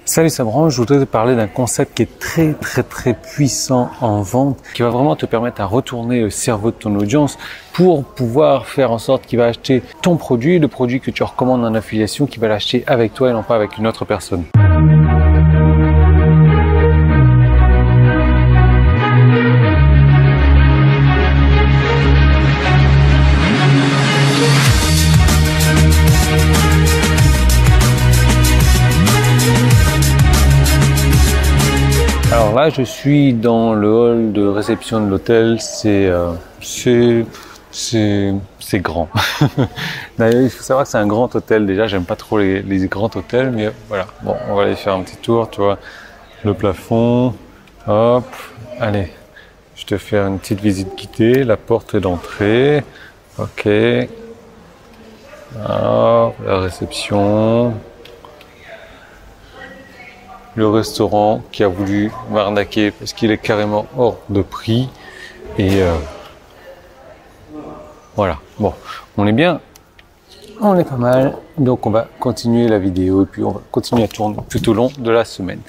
Salut, c'est Abraham. Je voudrais te parler d'un concept qui est très puissant en vente, qui va vraiment te permettre à retourner le cerveau de ton audience pour pouvoir faire en sorte qu'il va acheter ton produit, le produit que tu recommandes en affiliation, qu'il va l'acheter avec toi et non pas avec une autre personne. Alors là, je suis dans le hall de réception de l'hôtel. C'est grand. D'ailleurs, il faut savoir que c'est un grand hôtel. Déjà, j'aime pas trop les grands hôtels, mais voilà. Bon, on va aller faire un petit tour. Tu vois, le plafond. Hop, allez. Je te fais une petite visite guidée. La porte d'entrée. Ok. Hop, la réception. Le restaurant qui a voulu m'arnaquer parce qu'il est carrément hors de prix. Et voilà. Bon, on est bien. On est pas mal. Donc, on va continuer la vidéo et puis on va continuer à tourner tout au long de la semaine.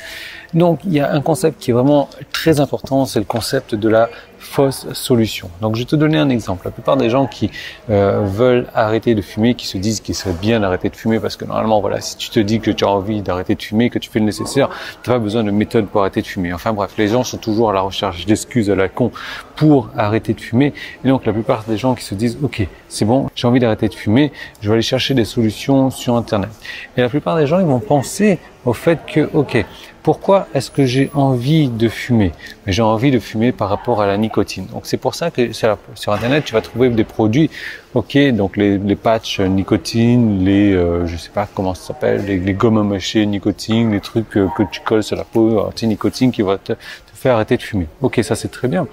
Donc, il y a un concept qui est vraiment très important, c'est le concept de la fausse solution. Donc, je vais te donner un exemple. La plupart des gens qui veulent arrêter de fumer, qui se disent qu'il serait bien d'arrêter de fumer, parce que normalement, voilà, si tu te dis que tu as envie d'arrêter de fumer, que tu fais le nécessaire, tu n'as pas besoin de méthode pour arrêter de fumer. Enfin bref, les gens sont toujours à la recherche d'excuses à la con pour arrêter de fumer. Et donc, la plupart des gens qui se disent, ok, c'est bon, j'ai envie d'arrêter de fumer, je vais aller chercher des solutions sur Internet. Et la plupart des gens, ils vont penser au fait que, ok, pourquoi est-ce que j'ai envie de fumer? J'ai envie de fumer par rapport à la nicotine. Donc c'est pour ça que sur Internet, tu vas trouver des produits, ok, donc les patchs nicotine, je sais pas comment ça s'appelle, les gommes à mâcher nicotine, les trucs que tu colles sur la peau anti-nicotine qui va te faire arrêter de fumer. Ok, ça c'est très bien.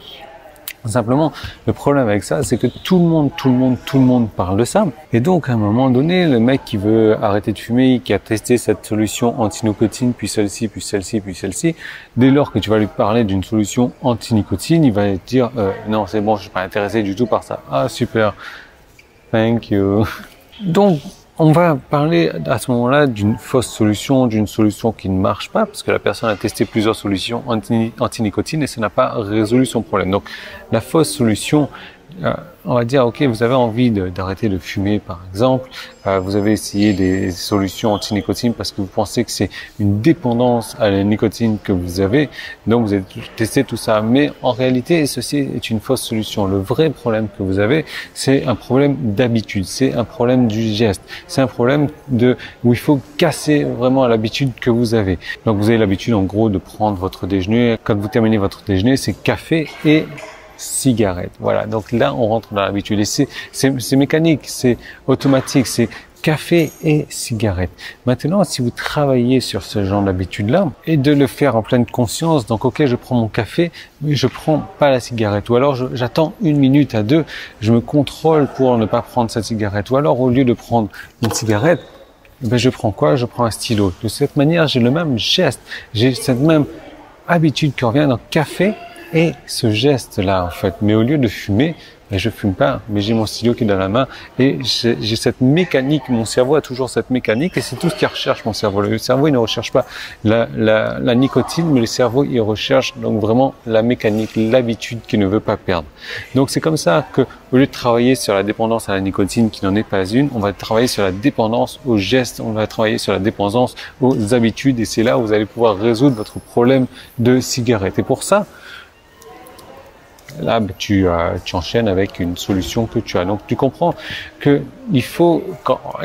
Simplement, le problème avec ça, c'est que tout le monde parle de ça. Et donc, à un moment donné, le mec qui veut arrêter de fumer, qui a testé cette solution anti-nicotine, puis celle-ci, puis celle-ci, puis celle-ci, dès lors que tu vas lui parler d'une solution anti-nicotine, il va te dire non, c'est bon, je suis pas intéressé du tout par ça. Ah, super. Thank you. Donc, on va parler à ce moment-là d'une fausse solution, d'une solution qui ne marche pas, parce que la personne a testé plusieurs solutions anti-nicotine et ça n'a pas résolu son problème. Donc, la fausse solution, on va dire, ok, vous avez envie d'arrêter de fumer, par exemple, vous avez essayé des solutions anti-nicotine parce que vous pensez que c'est une dépendance à la nicotine que vous avez, donc vous avez testé tout ça. Mais en réalité, ceci est une fausse solution. Le vrai problème que vous avez, c'est un problème d'habitude, c'est un problème du geste, c'est un problème où il faut casser vraiment l'habitude que vous avez. Donc vous avez l'habitude, en gros, de prendre votre déjeuner. Quand vous terminez votre déjeuner, c'est café et cigarette. Voilà. Donc là, on rentre dans l'habitude. Et c'est mécanique, c'est automatique, c'est café et cigarette. Maintenant, si vous travaillez sur ce genre d'habitude-là et de le faire en pleine conscience, donc ok, je prends mon café, mais je prends pas la cigarette. Ou alors, j'attends 1 minute à 2, je me contrôle pour ne pas prendre cette cigarette. Ou alors, au lieu de prendre une cigarette, ben, je prends quoi? Je prends un stylo. De cette manière, j'ai le même geste, j'ai cette même habitude qui revient dans café et ce geste-là, en fait. Mais au lieu de fumer, ben, je fume pas, mais j'ai mon stylo qui est dans la main et j'ai cette mécanique. Mon cerveau a toujours cette mécanique et c'est tout ce qu'il recherche, mon cerveau. Le cerveau, il ne recherche pas la nicotine, mais le cerveau, il recherche donc vraiment la mécanique, l'habitude qu'il ne veut pas perdre. Donc, c'est comme ça que, au lieu de travailler sur la dépendance à la nicotine, qui n'en est pas une, on va travailler sur la dépendance aux gestes, on va travailler sur la dépendance aux habitudes et c'est là où vous allez pouvoir résoudre votre problème de cigarette. Et pour ça, là, tu enchaînes avec une solution que tu as. Donc, tu comprends que il faut,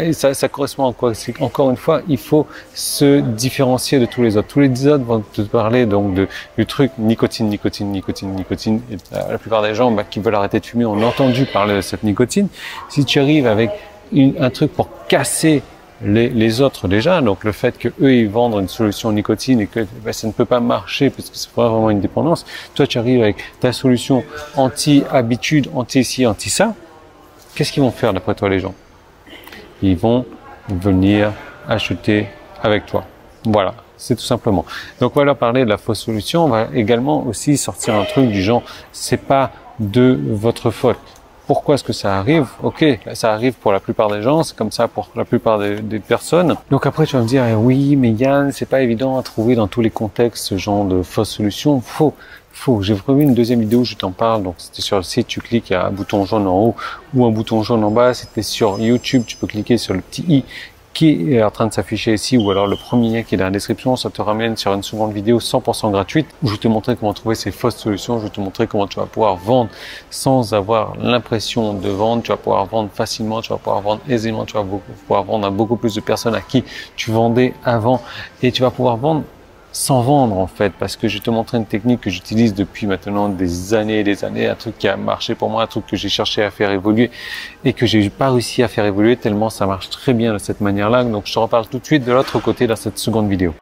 et ça correspond à quoi? C'est encore une fois, il faut se différencier de tous les autres. Tous les autres vont te parler donc du truc nicotine. Et la plupart des gens qui veulent arrêter de fumer ont entendu parler de cette nicotine. Si tu arrives avec un truc pour casser les autres déjà, donc le fait que eux ils vendent une solution nicotine et que ça ne peut pas marcher parce que c'est pas vraiment une dépendance, toi tu arrives avec ta solution anti-habitude, anti-ci, anti-ça, qu'est-ce qu'ils vont faire d'après toi les gens? Ils vont venir acheter avec toi. Voilà, c'est tout simplement. Donc voilà, parler de la fausse solution, on va également aussi sortir un truc du genre, c'est pas de votre faute. Pourquoi est-ce que ça arrive? Ok, ça arrive pour la plupart des gens, c'est comme ça pour la plupart des personnes. Donc après, tu vas me dire, oui, mais Yann, c'est pas évident à trouver dans tous les contextes ce genre de fausses solutions. Faux. J'ai prévu une deuxième vidéo où je t'en parle. Donc c'était sur le site, tu cliques, il y a un bouton jaune en haut ou un bouton jaune en bas. C'était sur YouTube, tu peux cliquer sur le petit i qui est en train de s'afficher ici, ou alors le premier lien qui est dans la description, ça te ramène sur une seconde vidéo 100% gratuite où je vais te montrer comment trouver ces fausses solutions, je vais te montrer comment tu vas pouvoir vendre sans avoir l'impression de vendre, tu vas pouvoir vendre facilement, tu vas pouvoir vendre aisément, tu vas pouvoir vendre à beaucoup plus de personnes à qui tu vendais avant et tu vas pouvoir vendre sans vendre en fait, parce que je vais te montrer une technique que j'utilise depuis maintenant des années et des années, un truc qui a marché pour moi, un truc que j'ai cherché à faire évoluer et que j'ai pas réussi à faire évoluer tellement ça marche très bien de cette manière-là. Donc je te reparle tout de suite de l'autre côté dans cette seconde vidéo.